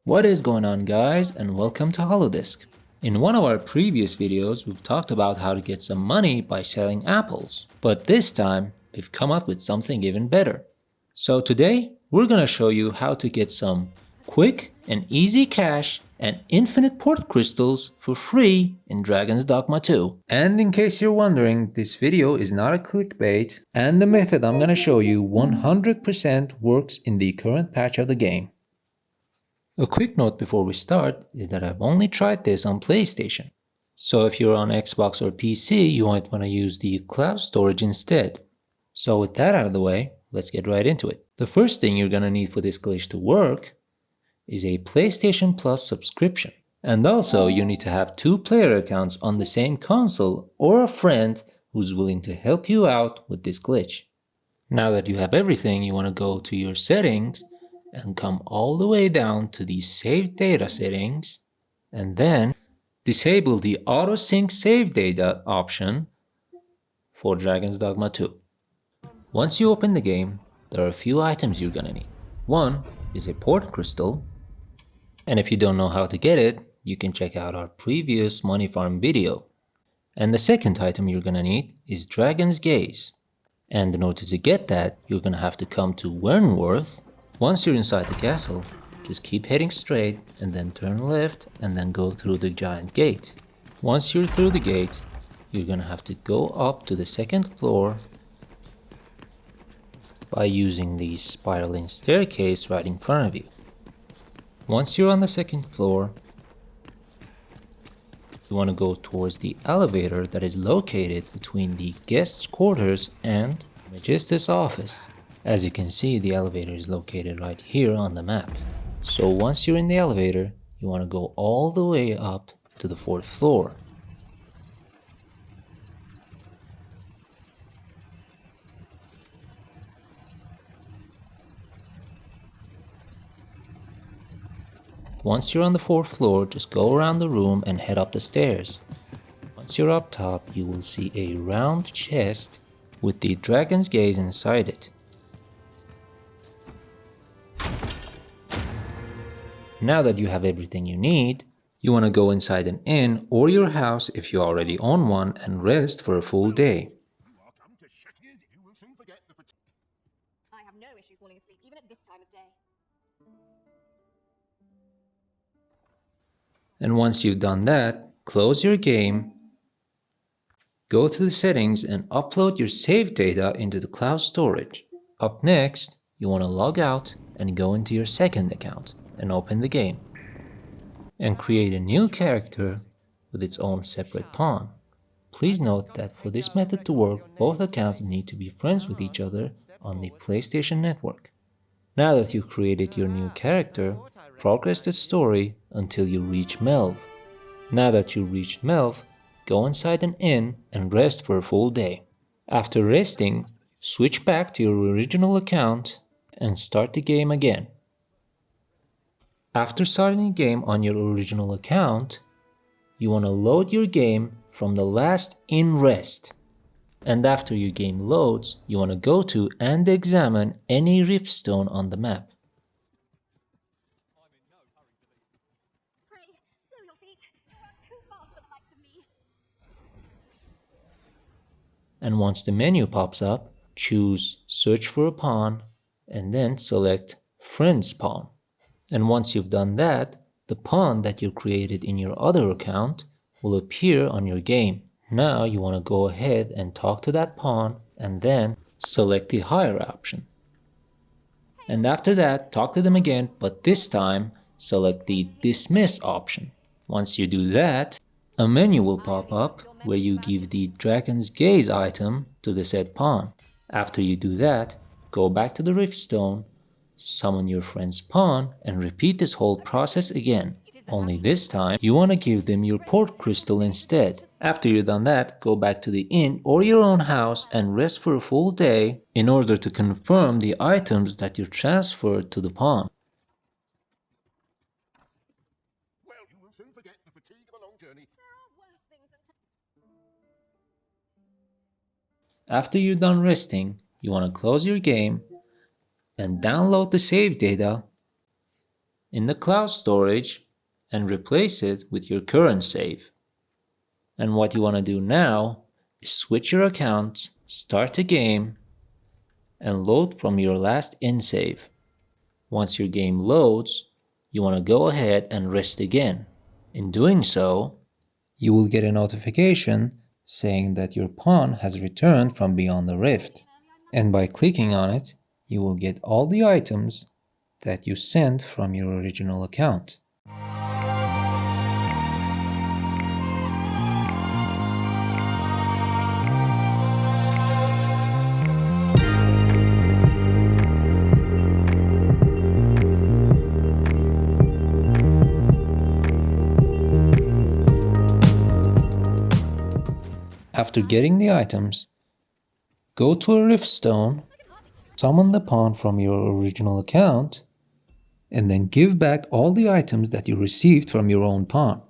What is going on, guys, and welcome to Holodisk. In one of our previous videos we've talked about how to get some money by selling apples, but this time we've come up with something even better. So today we're gonna show you how to get some quick and easy cash and infinite port crystals for free in Dragon's Dogma 2. And in case you're wondering, this video is not a clickbait, and the method I'm gonna show you 100% works in the current patch of the game. A quick note before we start is that I've only tried this on PlayStation. So if you're on Xbox or PC, you might want to use the cloud storage instead. So with that out of the way, let's get right into it. The first thing you're gonna need for this glitch to work is a PlayStation Plus subscription. And also you need to have 2 player accounts on the same console or a friend who's willing to help you out with this glitch. Now that you have everything, you want to go to your settings and come all the way down to the save data settings and then disable the auto sync save data option for Dragon's Dogma 2. Once you open the game, there are a few items you're gonna need. One is a port crystal, and if you don't know how to get it, you can check out our previous money farm video. And the second item you're gonna need is Dragon's Gaze. And in order to get that, you're gonna have to come to Wernworth. Once you're inside the castle, just keep heading straight and then turn left and then go through the giant gate. Once you're through the gate, you're gonna have to go up to the 2nd floor by using the spiraling staircase right in front of you. Once you're on the 2nd floor, you want to go towards the elevator that is located between the guest's quarters and Magister's office. As you can see, the elevator is located right here on the map. So once you're in the elevator, you want to go all the way up to the 4th floor. Once you're on the 4th floor, just go around the room and head up the stairs. Once you're up top, you will see a round chest with the Dragon's Gaze inside it. Now that you have everything you need, you want to go inside an inn or your house if you already own one and rest for a full day. I have no issue falling asleep even at this time of day. And once you've done that, close your game, go to the settings and upload your save data into the cloud storage. Up next, you want to log out and go into your 2nd account and open the game and create a new character with its own separate pawn. Please note that for this method to work, both accounts need to be friends with each other on the PlayStation Network. Now that you've created your new character, progress the story until you reach Melv. Now that you reached Melv, go inside an inn and rest for a full day. After resting, switch back to your original account and start the game again. After starting the game on your original account, you want to load your game from the last inn rest. And after your game loads, you want to go to and examine any riftstone on the map. Pray, slow your feet. You run too fast for the likes of me. And once the menu pops up, choose Search for a Pawn and then select Friend's Pawn. And once you've done that, the pawn that you created in your other account will appear on your game. Now you want to go ahead and talk to that pawn and then select the hire option. And after that, talk to them again, but this time select the dismiss option. Once you do that, a menu will pop up where you give the Dragon's Gaze item to the said pawn. After you do that, go back to the riftstone, summon your friend's pawn and repeat this whole process again. Only this time, you want to give them your port crystal instead. After you've done that, go back to the inn or your own house and rest for a full day in order to confirm the items that you transferred to the pawn. Well, you will soon forget the fatigue of a long journey. There are worse things than After you're done resting, you want to close your game and download the save data in the cloud storage and replace it with your current save. And what you want to do now is switch your account, start the game, and load from your last in save. Once your game loads, you want to go ahead and rest again. In doing so, you will get a notification saying that your pawn has returned from beyond the rift. And by clicking on it, you will get all the items that you sent from your original account. After getting the items, go to a rift stone, summon the pawn from your original account, and then give back all the items that you received from your own pawn.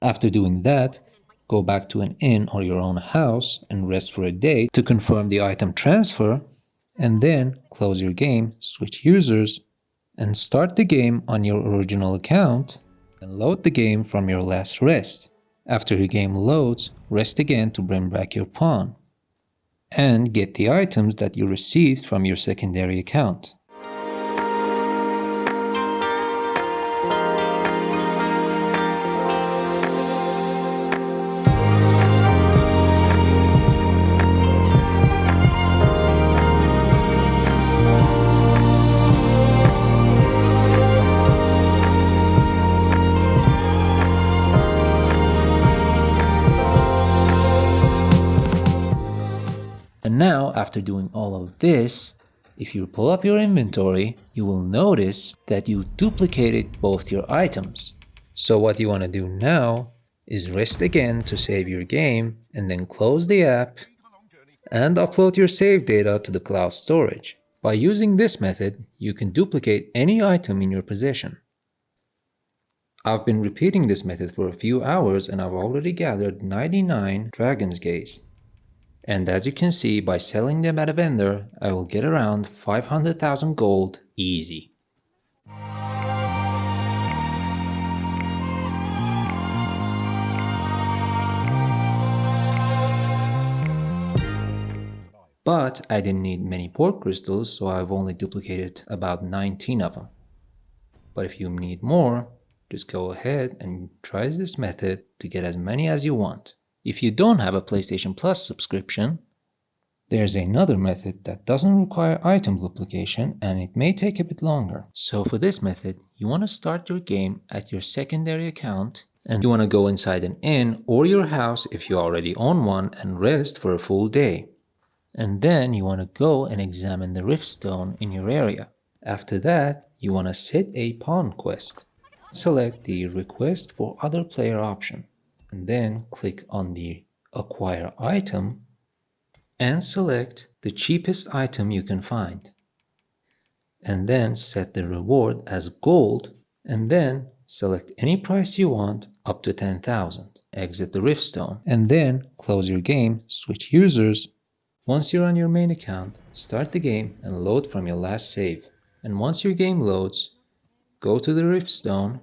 After doing that, go back to an inn or your own house and rest for a day to confirm the item transfer, and then close your game, switch users, and start the game on your original account and load the game from your last rest. After your game loads, rest again to bring back your pawn and get the items that you received from your secondary account. And now, after doing all of this, if you pull up your inventory, you will notice that you duplicated both your items. So what you want to do now is rest again to save your game and then close the app and upload your save data to the cloud storage. By using this method, you can duplicate any item in your possession. I've been repeating this method for a few hours and I've already gathered 99 dragon's gaze. And as you can see, by selling them at a vendor, I will get around 500,000 gold easy. But I didn't need many port crystals, so I've only duplicated about 19 of them. But if you need more, just go ahead and try this method to get as many as you want. If you don't have a PlayStation Plus subscription, there's another method that doesn't require item duplication and it may take a bit longer. So for this method, you want to start your game at your secondary account and you want to go inside an inn or your house if you already own one and rest for a full day. And then you want to go and examine the rift stone in your area. After that, you want to set a pawn quest. Select the request for other player option. And then click on the acquire item and select the cheapest item you can find. And then set the reward as gold and then select any price you want up to 10,000. Exit the rift stone and then close your game, switch users. Once you're on your main account, start the game and load from your last save. And once your game loads, go to the rift stone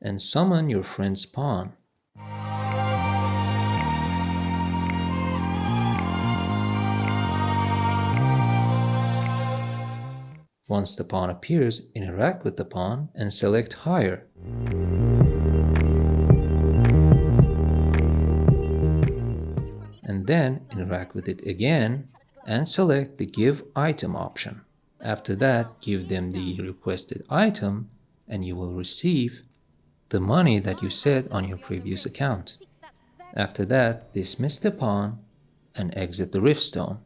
and summon your friend's pawn. Once the pawn appears, interact with the pawn and select hire. And then interact with it again and select the give item option. After that, give them the requested item and you will receive the money that you set on your previous account. After that, dismiss the pawn and exit the Riftstone.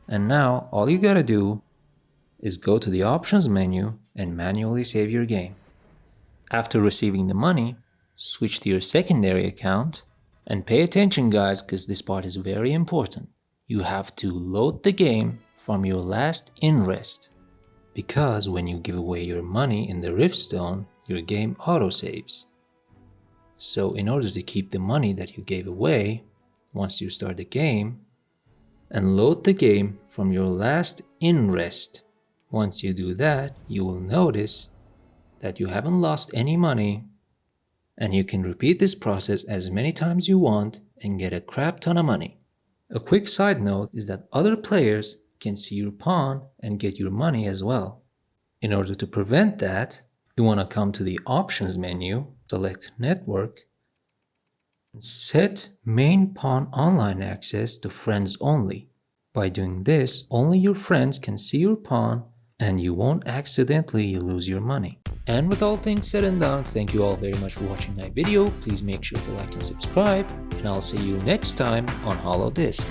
And now all you gotta do is go to the options menu and manually save your game. After receiving the money, switch to your secondary account, and pay attention guys, because this part is very important. You have to load the game from your last in-rest, because when you give away your money in the Riftstone, your game autosaves. So in order to keep the money that you gave away once you start the game, and load the game from your last in-rest. Once you do that, you will notice that you haven't lost any money, and you can repeat this process as many times you want and get a crap ton of money. A quick side note is that other players can see your pawn and get your money as well. In order to prevent that, you want to come to the options menu, select network, and set main pawn online access to friends only. By doing this, only your friends can see your pawn and you won't accidentally lose your money. And with all things said and done, thank you all very much for watching my video. Please make sure to like and subscribe, and I'll see you next time on Hollow Disk.